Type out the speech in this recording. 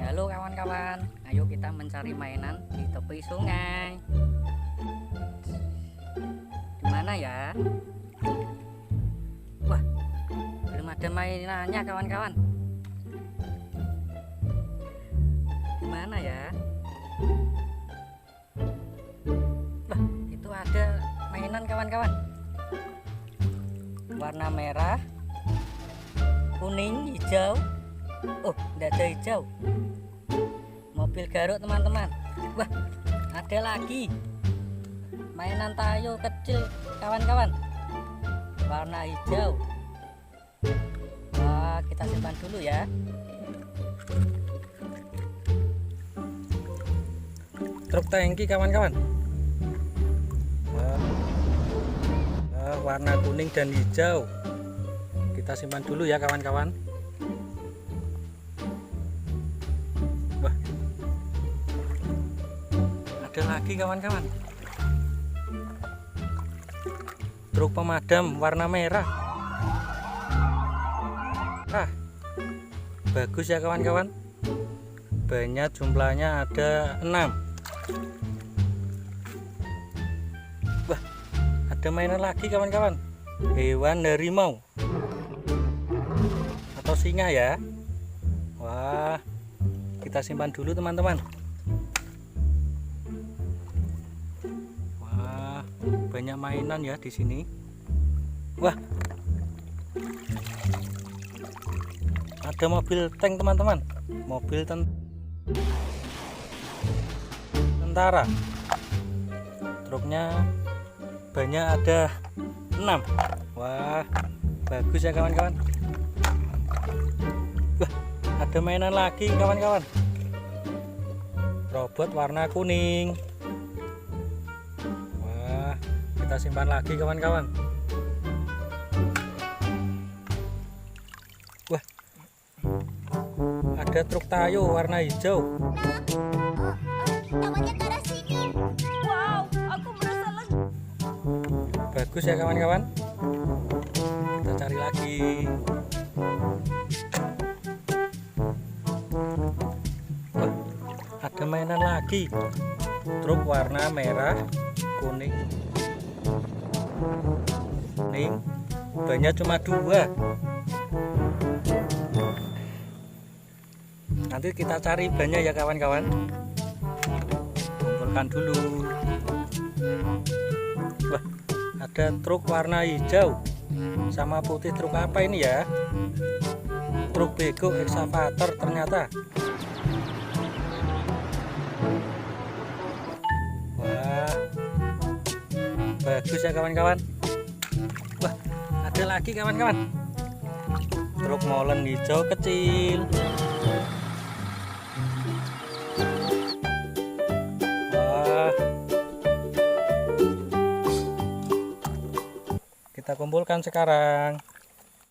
Halo kawan-kawan, ayo kita mencari mainan di tepi sungai. Di mana ya? Wah, belum ada mainannya kawan-kawan. Di mana ya? Wah, itu ada mainan kawan-kawan. Warna merah, kuning, hijau. Oh, tidak ada hijau. Mobil garuk teman-teman. Wah, ada lagi mainan tayo kecil kawan-kawan, warna hijau. Wah, kita simpan dulu ya. Truk tangki kawan-kawan. Warna kuning dan hijau. Kita simpan dulu ya kawan-kawan. Wah, ada lagi kawan-kawan. Truk pemadam warna merah. Bagus ya kawan-kawan. Banyak, jumlahnya ada 6. Wah, ada mainan lagi kawan-kawan. Hewan harimau atau singa ya. Wah, kita simpan dulu teman-teman. Wah, banyak mainan ya di sini. Wah, ada mobil tank teman-teman. Mobil tentara. Truknya banyak, ada 6. Wah, bagus ya kawan-kawan. Wah, ada mainan lagi kawan-kawan. Robot warna kuning. Wah, kita simpan lagi kawan-kawan. Wah, ada truk tayo warna hijau. Bagus ya kawan-kawan. Kita cari lagi. Wah, ada mainan lagi. Truk warna merah, kuning. Banyak cuma 2. Nanti kita cari banyak ya kawan-kawan. Kumpulkan dulu. Wah, ada truk warna hijau sama putih. Truk apa ini ya? Truk bego eksavator ternyata. Wah, bagus ya kawan-kawan. Wah, ada lagi kawan-kawan. Truk molen hijau kecil. Wah, kita kumpulkan sekarang.